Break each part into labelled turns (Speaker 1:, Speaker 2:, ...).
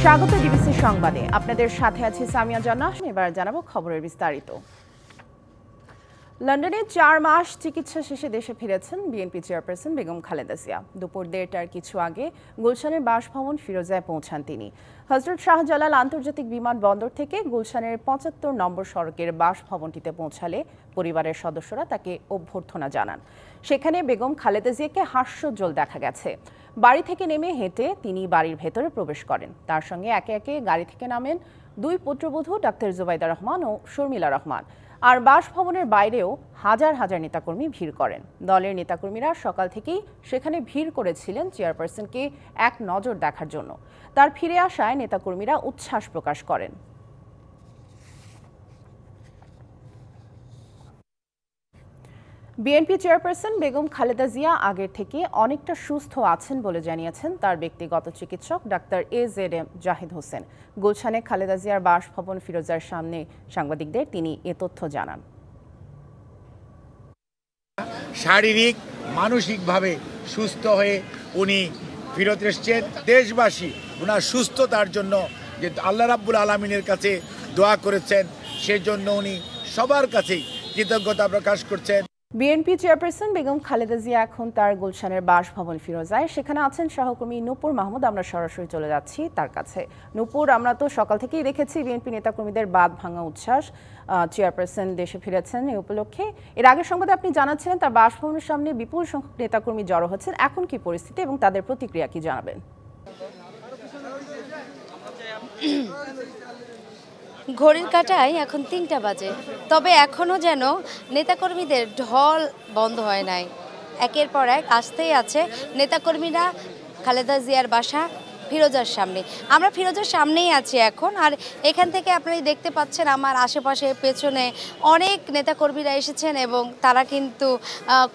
Speaker 1: স্বাগত ডিবিসি সংবাদে আপনাদের সাথে আছি সামিয়া জান্নাহ। এবার জানাবো খবরের বিস্তারিত। লন্ডনে 4 মাস চিকিৎসা শেষে দেশে ফিরেছেন বিএনপি চেয়ারপারসন বেগম খালেদা জিয়া। দুপুর 1:30টার কিছু আগে গুলশানের বাসভবন ফিরোজায় পৌঁছান তিনি। হযরত শাহজালাল আন্তর্জাতিক বিমানবন্দর থেকে গুলশানের 75 নম্বর সড়কের বাসভবনটিতে পৌঁছালে পরিবারের সদস্যরা তাকে অভ্যর্থনা জানান। সেখানে বেগম খালেদা জিয়াকে হাস্যোজ্জ্বল দেখা গেছে। বাড়ি থেকে নেমে হেঁটে তিনি বাড়ির ভেতরে প্রবেশ করেন। তার সঙ্গে একে একে গাড়ি থেকে নামেন 2 পুত্রবধূ ডাক্তার জুবাইদা রহমান ও শর্মিলা রহমান। আর বাসভবনের বাইরেও হাজার হাজার নেতাকর্মী ভিড় করেন। দলের নেতাকর্মীরা সকাল থেকেই সেখানে ভিড় করেছিলেন চেয়ারপারসনকে এক নজর দেখার জন্য। তার ফিরে আসায় নেতাকর্মীরা উচ্ছ্বাস প্রকাশ করেন। বিএনপি চেয়ারপারসন বেগম খালেদা জিয়া আগের থেকে অনেকটা সুস্থ আছেন বলে জানিয়েছেন তার ব্যক্তিগত চিকিৎসক ডাক্তার AZM জাহিদ হোসেন। গুলশানে খালেদা জিয়ার বাসভবন ফিরোজার সামনে সাংবাদিকদের তিনি এ তথ্য জানান।
Speaker 2: শারীরিক মানসিকভাবে সুস্থ হয়ে উনি ফিরত এসেছেন। দেশবাসী ওনার সুস্থতার জন্য যে আল্লাহ রাব্বুল আলামিনের কাছে দোয়া করেছেন, সেজন্য উনি সবার কাছেই কৃতজ্ঞতা প্রকাশ করছেন।
Speaker 1: বিএনপি চেয়ারপারসন বেগম খালেদা জিয়া এখন তার গুলশানের বাসভবন ফিরোজায়। সেখানে আছেন সহকর্মী নূপুর মাহমুদ। আমরা সরাসরি চলে যাচ্ছি তার কাছে। নূপুর, আমরা তো সকাল থেকেই দেখেছি বিএনপি নেতাকর্মীদের বাঁধ ভাঙা উচ্ছ্বাস। চেয়ারপারসন দেশে ফিরেছেন এই উপলক্ষে। এর আগের সংবাদে আপনি জানাচ্ছিলেন তার বাসভবনের সামনে বিপুল সংখ্যক নেতাকর্মী জড়ো হচ্ছেন। এখন কি পরিস্থিতি এবং তাদের প্রতিক্রিয়া কি জানাবেন?
Speaker 3: ঘড়ির কাঁটায় এখন 3টা বাজে, তবে এখনও যেন নেতাকর্মীদের ঢল বন্ধ হয় নাই। একের পর এক আসতেই আছে নেতাকর্মীরা খালেদা জিয়ার বাসা ফিরোজার সামনে। আমরা ফিরোজার সামনেই আছি এখন। আর এখান থেকে আপনারা দেখতে পাচ্ছেন আমার আশেপাশে পেছনে অনেক নেতাকর্মীরা এসেছেন এবং তারা কিন্তু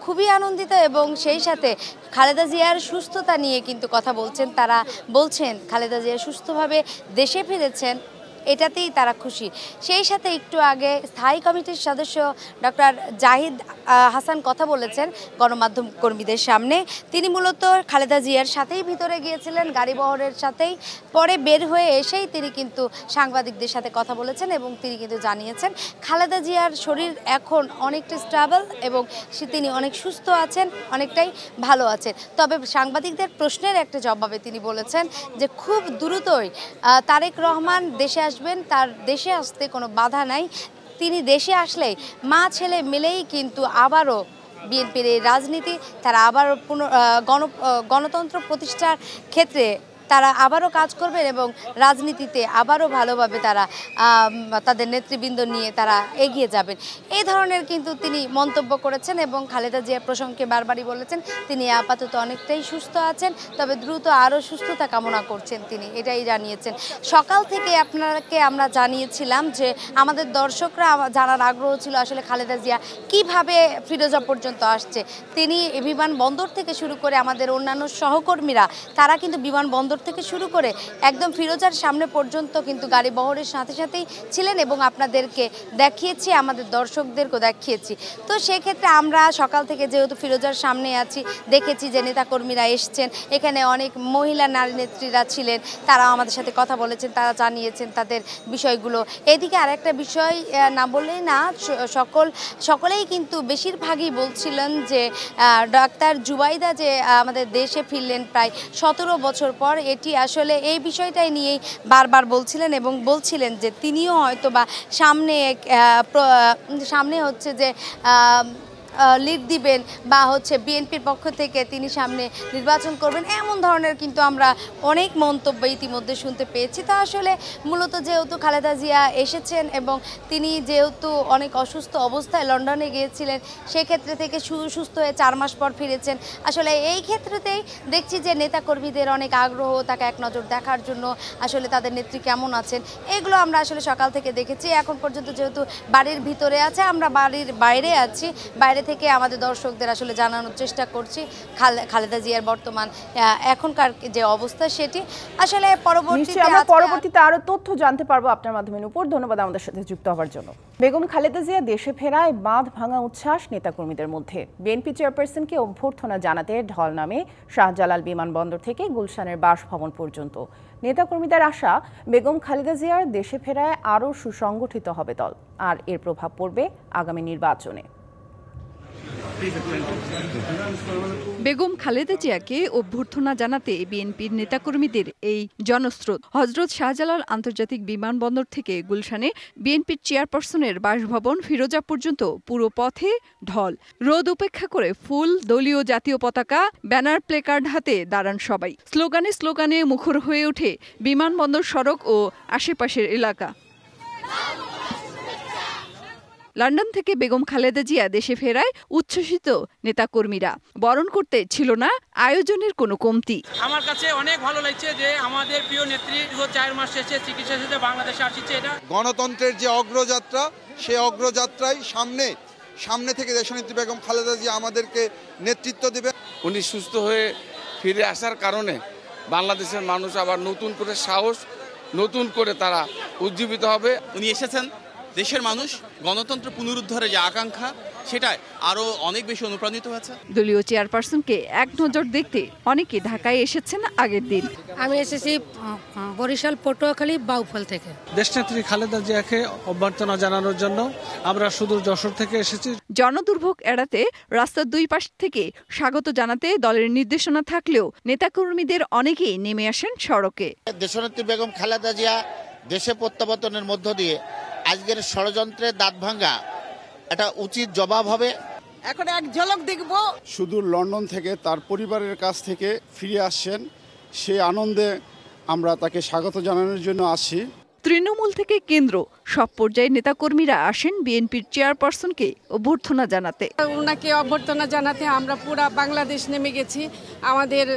Speaker 3: খুবই আনন্দিত এবং সেই সাথে খালেদা জিয়ার সুস্থতা নিয়ে কিন্তু কথা বলছেন। তারা বলছেন খালেদা জিয়া সুস্থভাবে দেশে ফিরেছেন, এটাতেই তারা খুশি। সেই সাথে একটু আগে স্থায়ী কমিটির সদস্য ডক্টর জাহিদ হাসান কথা বলেছেন গণমাধ্যম কর্মীদের সামনে। তিনি মূলত খালেদা জিয়ার সাথেই ভিতরে গিয়েছিলেন, গাড়ি বহরের সাথেই। পরে বের হয়ে এসেই তিনি কিন্তু সাংবাদিকদের সাথে কথা বলেছেন এবং তিনি কিন্তু জানিয়েছেন খালেদা জিয়ার শরীর এখন অনেকটা স্টেবল এবং তিনি অনেক সুস্থ আছেন, অনেকটাই ভালো আছেন। তবে সাংবাদিকদের প্রশ্নের একটা জবাবে তিনি বলেছেন যে খুব দ্রুতই তারেক রহমান দেশে আসবেন, তার দেশে আসতে কোনো বাধা নাই। তিনি দেশে আসলেই মা ছেলে মিলেই কিন্তু আবারও বিএনপির এই রাজনীতি তারা আবারও গণতন্ত্র প্রতিষ্ঠার ক্ষেত্রে তারা আবারও কাজ করবেন এবং রাজনীতিতে আবারও ভালোভাবে তারা তাদের নেতৃবৃন্দ নিয়ে তারা এগিয়ে যাবেন। এই ধরনের কিন্তু তিনি মন্তব্য করেছেন এবং খালেদা জিয়ার প্রসঙ্গে বারবারই বলেছেন তিনি আপাতত অনেকটাই সুস্থ আছেন, তবে দ্রুত আরও সুস্থতা কামনা করছেন তিনি, এটাই জানিয়েছেন। সকাল থেকে আপনাকে আমরা জানিয়েছিলাম যে আমাদের দর্শকরা জানার আগ্রহ ছিল আসলে খালেদা জিয়া কিভাবে ফিরোজা পর্যন্ত আসছে। তিনি বিমানবন্দর থেকে শুরু করে আমাদের অন্যান্য সহকর্মীরা তারা কিন্তু বিমানবন্দর থেকে শুরু করে একদম ফিরোজার সামনে পর্যন্ত কিন্তু গাড়ি বহরের সাথে সাথেই ছিলেন এবং আপনাদেরকে দেখিয়েছি, আমাদের দর্শকদেরকেও দেখিয়েছি। তো সেক্ষেত্রে আমরা সকাল থেকে যেহেতু ফিরোজার সামনে আছি, দেখেছি যে নেতাকর্মীরা এসছেন, এখানে অনেক মহিলা নারী নেত্রীরা ছিলেন, তারা আমাদের সাথে কথা বলেছেন, তারা জানিয়েছেন তাদের বিষয়গুলো। এদিকে আরেকটা বিষয় না বললেই না, সকলেই কিন্তু বেশিরভাগই বলছিলেন যে ডাক্তার জুবাইদা যে আমাদের দেশে ফিরলেন প্রায় 17 বছর পর, এটি আসলে এই বিষয়টাই নিয়েই বারবার বলছিলেন এবং বলছিলেন যে তিনিও হয়তো বা সামনে হচ্ছে যে লিড দিবেন বা হচ্ছে বিএনপির পক্ষ থেকে তিনি সামনে নির্বাচন করবেন, এমন ধরনের কিন্তু আমরা অনেক মন্তব্য ইতিমধ্যে শুনতে পেয়েছি। তো আসলে মূলত যেহেতু খালেদা জিয়া এসেছেন এবং তিনি যেহেতু অনেক অসুস্থ অবস্থায় লন্ডনে গিয়েছিলেন, সেক্ষেত্রে থেকে সুস্থ হয়ে 4 মাস পর ফিরেছেন। আসলে এই ক্ষেত্রেতেই দেখছি যে নেতাকর্মীদের অনেক আগ্রহ তাকে এক নজর দেখার জন্য, আসলে তাদের নেত্রী কেমন আছেন, এগুলো আমরা আসলে সকাল থেকে দেখেছি। এখন পর্যন্ত যেহেতু বাড়ির ভিতরে আছে, আমরা বাড়ির বাইরে আছি, বাইরে থেকে আমাদের দর্শকদের আসলে জানানোর চেষ্টা করছি খালেদা জিয়ার বর্তমান এখনকার যে অবস্থা সেটি। আসলে
Speaker 1: পরবর্তীতে আরো তথ্য জানতে পারবো আপনার মাধ্যমে। নূপুর, ধন্যবাদ আমাদের সাথে যুক্ত হওয়ার জন্য। বেগম খালেদা জিয়া দেশে ফেরায় বাঁধ ভাঙা উচ্ছ্বাস নেতাকর্মীদের মধ্যে। বিএনপি চেয়ারপারসনকে অভ্যর্থনা জানাতে ঢল নামে শাহজালাল বিমানবন্দর থেকে গুলশানের বাসভবন পর্যন্ত। নেতাকর্মীদের আশা, বেগম খালেদা জিয়ার দেশে ফেরায় আরও সুসংগঠিত হবে দল, আর এর প্রভাব পড়বে আগামী নির্বাচনে।
Speaker 4: বেগম খালেদা জিয়াকে অভ্যর্থনা জানাতে বিএনপির নেতাকর্মীদের এই জনস্রোত হযরত শাহজালাল আন্তর্জাতিক বিমানবন্দর থেকে গুলশানে বিএনপির চেয়ারপারসনের বাসভবন ফিরোজা পর্যন্ত পুরো পথে ঢল। রোদ উপেক্ষা করে ফুল, দলীয় জাতীয় পতাকা, ব্যানার, প্লেকার্ড হাতে দাঁড়ান সবাই। স্লোগানে স্লোগানে মুখর হয়ে ওঠে বিমানবন্দর, সড়ক ও আশেপাশের এলাকা। লন্ডন থেকে বেগম খালেদা জিয়া দেশে ফেরায় উচ্ছ্বসিত নেতাকর্মীরা। বরণ করতে ছিল না আয়োজনের কোনো কমতি।
Speaker 5: আমার কাছে অনেক ভালো লাগছে যে আমাদের প্রিয় নেত্রী 4 মাস শেষে চিকিৎসা শেষে বাংলাদেশে আসছে। এটা
Speaker 6: গণতন্ত্রের যে অগ্রযাত্রা, সেই অগ্রযাত্রায় সামনে থেকে দেশনেত্রী বেগম খালেদা জিয়া আমাদেরকে নেতৃত্ব দেবে।
Speaker 7: উনি সুস্থ হয়ে ফিরে আসার কারণে বাংলাদেশের মানুষ আবার নতুন করে সাহস, নতুন করে তারা উজ্জীবিত হবে।
Speaker 8: উনি এসেছেন, দেশের মানুষ গণতন্ত্র পুনরুদ্ধারের যে আকাঙ্ক্ষা, সেটা আরো অনেক বেশি অনুপ্রাণিত হয়েছে।
Speaker 4: দলীয় চেয়ারপারসনকে এক নজর দেখতে অনেকে ঢাকায় এসেছেন আগের দিন।
Speaker 9: আমি এসেছি বরিশাল, পটুয়াখালী, বাউফল থেকে।
Speaker 10: দেশনেত্রী খালেদা জিয়াকে অভ্যর্থনা জানানোর জন্য আমরা সুদূর যশোর থেকে এসেছি।
Speaker 4: জনদুর্ভোগ এড়াতে রাস্তার দুই পাশ থেকে স্বাগত জানাতে দলের নির্দেশনা থাকলেও নেতাকর্মীদের অনেকেই নেমে আসেন সড়কে।
Speaker 11: দেশনেত্রী বেগম খালেদা জিয়া দেশে প্রত্যাবর্তনের মধ্য দিয়ে আজকের ষড়যন্ত্রের দাঁত ভাঙ্গা এটা উচিত জবাব হবে।
Speaker 9: এখন এক ঝলক দেখব।
Speaker 6: সুদূর লন্ডন থেকে তার পরিবারের কাছ থেকে ফিরে আসছেন, সেই আনন্দে আমরা তাকে স্বাগত জানানোর জন্য আসি।
Speaker 4: তৃণমূল থেকে কেন্দ্র সব পর্যায়ের নেতাকর্মীরা আসেন বিএনপির চেয়ারপারসনকে অভ্যর্থনা জানাতে।
Speaker 9: ওনাকে অভ্যর্থনা জানাতে আমরা পুরা বাংলাদেশ নেমে গেছি। আমাদের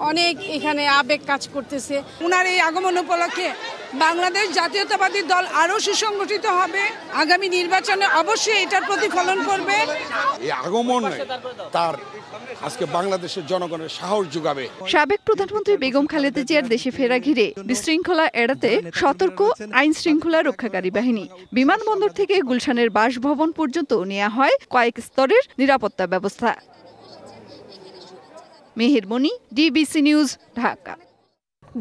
Speaker 9: অনেক এখানে আবেগ কাজ করতেছে। ওনার এই আগমন উপলক্ষে বাংলাদেশ জাতীয়তাবাদী দল আরো সুসংগঠিত হবে। আগামী নির্বাচনে অবশ্যই এটার প্রতিফলন করবে।
Speaker 6: এই আগমন তার আজকে বাংলাদেশের জনগণের সাহস যোগাবে।
Speaker 4: সাবেক প্রধানমন্ত্রী বেগম খালেদা জিয়ার দেশে ফেরা ঘিরে বিশৃঙ্খলা এড়াতে সতর্ক আইন শৃঙ্খলা রক্ষাকারী বাহিনী। বিমানবন্দর থেকে গুলশানের বাসভবন পর্যন্ত নেওয়া হয় কয়েক স্তরের নিরাপত্তা ব্যবস্থা। মেহের মনি, ডিবিসি নিউজ, ঢাকা।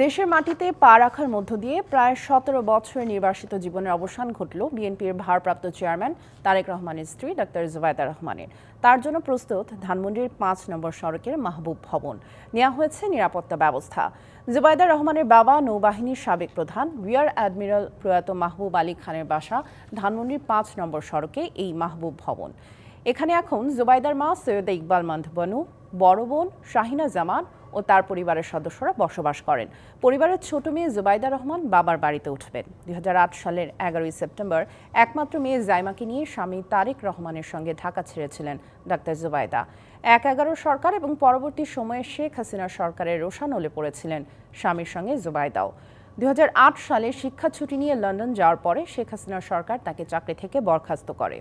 Speaker 1: দেশের মাটিতে পা রাখার মধ্য দিয়ে প্রায় 17 বছরের নির্বাসিত জীবনের অবসান ঘটল বিএনপির ভারপ্রাপ্ত চেয়ারম্যান তারেক রহমানের স্ত্রী ডক্টর জুবাইদা রহমানের। তার জন্য প্রস্তুত ধানমন্ডির 5 নম্বর সড়কের মাহবুব ভবন। নেওয়া হয়েছে নিরাপত্তা ব্যবস্থা। জুবাইদা রহমানের বাবা নৌবাহিনীর সাবেক প্রধান রিয়ার অ্যাডমিরাল প্রয়াত মাহবুব আলী খানের বাসা ধানমন্ডির 5 নম্বর সড়কে এই মাহবুব ভবন। এখানে এখন জুবাইদার মা সৈয়দা ইকবাল মন্তবনু, বড় বোন শাহিনা জামান ও তার পরিবারের সদস্যরা বসবাস করেন। পরিবারের ছোট মেয়ে জুবাইদা রহমান বাবার বাড়িতে উঠবেন। 2008 সালের 11 সেপ্টেম্বর একমাত্র মেয়ে জাইমাকে নিয়ে স্বামী তারেক রহমানের সঙ্গে ঢাকা ছেড়েছিলেন ডাক্তার জুবাইদা। 11 সরকার এবং পরবর্তী সময়ে শেখ হাসিনার সরকারের রোষানলে পড়েছিলেন স্বামীর সঙ্গে জুবাইদাও। 2008 সালে শিক্ষা ছুটি নিয়ে লন্ডন যাওয়ার পরে শেখ হাসিনার সরকার তাকে চাকরি থেকে বরখাস্ত করে।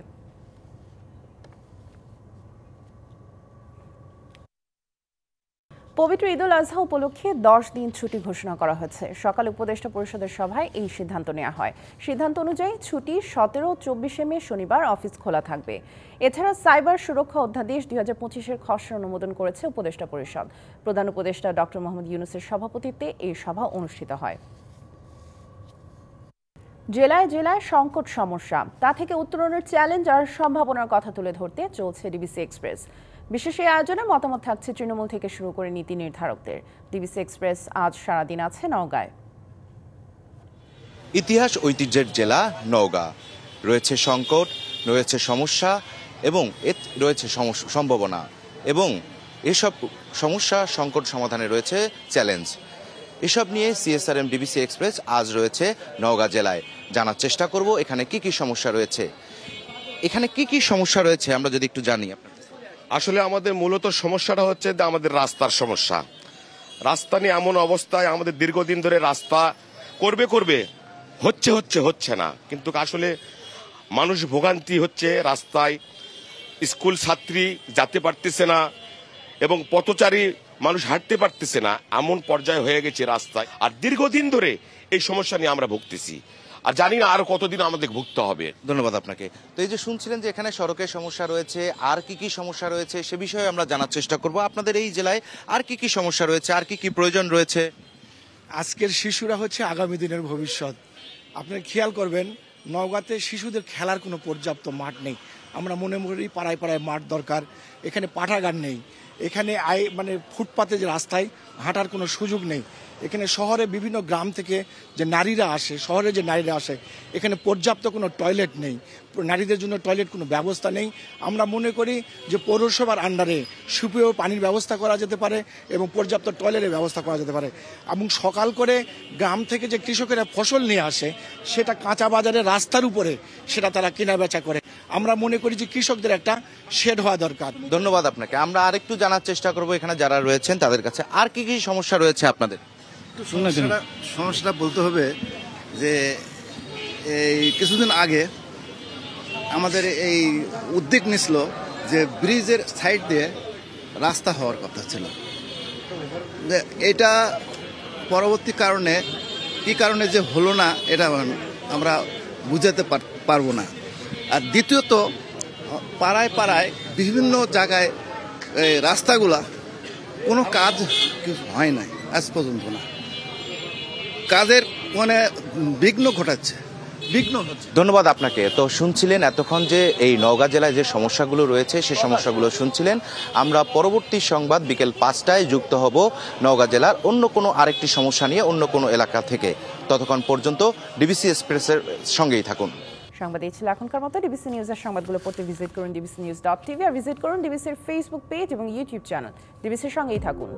Speaker 1: পবিত্র ঈদুল আজহা উপলক্ষে 10 দিন ছুটি ঘোষণা করা হয়েছে। সকালে উপদেষ্টা পরিষদের সভায় এই সিদ্ধান্ত নেওয়া হয়। সিদ্ধান্ত অনুযায়ী ছুটি 17 ও 24 মে শনিবার অফিস খোলা থাকবে। এছাড়া সাইবার সুরক্ষা অধ্যাদেশ 2025-এর খসড়া অনুমোদন করেছে উপদেষ্টা পরিষদ। প্রধান উপদেষ্টা ডক্টর মোহাম্মদ ইউনূসের সভাপতিত্বে এই সভা অনুষ্ঠিত হয়। জেলায় জেলায় সংকট সমস্যা, তা থেকে উত্তরণের চ্যালেঞ্জ আর সম্ভাবনার কথা তুলে ধরতে চলছে ডিবিসি এক্সপ্রেস। বিশেষ এই আয়োজনে মতামত থাকছে তৃণমূল থেকে শুরু করে নীতি নির্ধারকদের। ডিবিসি এক্সপ্রেস আজ সারাদিন আছে নওগাঁয়।
Speaker 12: ইতিহাস ঐতিহ্যের জেলা নওগাঁ, রয়েছে সংকট, রয়েছে সমস্যা এবং রয়েছে সম্ভাবনা, এবং এসব সমস্যা সংকট সমাধানে রয়েছে চ্যালেঞ্জ। এসব নিয়ে সিএসআরএম ডিবিসি এক্সপ্রেস আজ রয়েছে নওগাঁ জেলায়। জানার চেষ্টা করব এখানে কি কি সমস্যা রয়েছে। এখানে কি কি সমস্যা রয়েছে আমরা যদি একটু জানি।
Speaker 13: আসলে আমাদের মূলত সমস্যাটা হচ্ছে আমাদের রাস্তার সমস্যা। রাস্তা নিয়ে এমন অবস্থায় আমাদের দীর্ঘদিন ধরে রাস্তা করবে হচ্ছে না, কিন্তু আসলে মানুষ ভোগান্তি হচ্ছে রাস্তায়। স্কুল ছাত্রী যেতে পারতেছে না এবং পথচারী মানুষ হাঁটতে পারতেছে না, এমন পর্যায়ে হয়ে গেছে রাস্তায়। আর দীর্ঘদিন ধরে এই সমস্যা নিয়ে আমরা ভুগতেছি, আর জানি না আরো কতদিন আমাদের ভুগতে হবে।
Speaker 12: ধন্যবাদ আপনাকে। তো এই যে শুনছিলেন যে এখানে সড়কের সমস্যা রয়েছে, আর কি কি সমস্যা রয়েছে সে বিষয়ে আমরা জানার চেষ্টা করব। আপনাদের এই জেলায় আর কি কি সমস্যা রয়েছে, আর কি কি প্রয়োজন রয়েছে?
Speaker 2: আজকের শিশুরা হচ্ছে আগামী দিনের ভবিষ্যৎ। আপনি খেয়াল করবেন নওগাঁতে শিশুদের খেলার কোনো পর্যাপ্ত মাঠ নেই। আমরা মনে করি পাড়ায় পাড়ায় মাঠ দরকার। এখানে পাঠাগার নেই, এখানে ফুটপাতে যে রাস্তায় হাঁটার কোনো সুযোগ নেই। এখানে শহরে বিভিন্ন গ্রাম থেকে যে নারীরা আসে, শহরে যে নারীরা আসে, এখানে পর্যাপ্ত কোনো টয়লেট নেই, নারীদের জন্য টয়লেট কোনো ব্যবস্থা নেই। আমরা মনে করি যে পৌরসভার আন্ডারে সুপেয় পানির ব্যবস্থা করা যেতে পারে এবং পর্যাপ্ত টয়লেটের ব্যবস্থা করা যেতে পারে। এবং সকাল করে গ্রাম থেকে যে কৃষকেরা ফসল নিয়ে আসে সেটা কাঁচা বাজারে রাস্তার উপরে সেটা তারা কেনা বেচা করে। আমরা মনে করি যে কৃষকদের একটা শেড হওয়া দরকার।
Speaker 12: ধন্যবাদ আপনাকে। আমরা আরেকটু জানার চেষ্টা করব এখানে যারা রয়েছেন তাদের কাছে আর কি কি সমস্যা রয়েছে আপনাদের।
Speaker 14: সমস্যাটা বলতে হবে যে এই কিছুদিন আগে আমাদের এই উদ্যোগ নিছিল যে ব্রিজের সাইড দিয়ে রাস্তা হওয়ার কথা ছিল। এটা পরবর্তী কারণে কি কারণে যে হলো না এটা আমরা বুঝাতে পারবো না। আর দ্বিতীয়ত পাড়ায় পাড়ায় বিভিন্ন জায়গায় রাস্তাগুলা কোনো কাজ হয় নাই আজ পর্যন্ত, না কাজের বিঘ্ন ঘটাচ্ছে।
Speaker 12: ধন্যবাদ আপনাকে। তো শুনছিলেন এতক্ষণ যে এই নওগাঁ জেলায় যে সমস্যাগুলো রয়েছে সেই সমস্যাগুলো শুনছিলেন। আমরা পরবর্তী সংবাদ বিকেল 5টায় যুক্ত হব নওগাঁ জেলার অন্য কোনো আরেকটি সমস্যা নিয়ে অন্য কোনো এলাকা থেকে। ততক্ষণ পর্যন্ত ডিবিসি এক্সপ্রেসের সঙ্গেই থাকুন।
Speaker 1: সংবাদ এই ছিল এখনকার মতো। ডিবিসি নিউজের সংবাদগুলো পড়তে ভিজিট করুন dbcnews.tv আর ভিজিট করুন ডিবিসির ফেসবুক পেজ এবং ইউটিউব চ্যানেল। ডিবিসির সঙ্গেই থাকুন।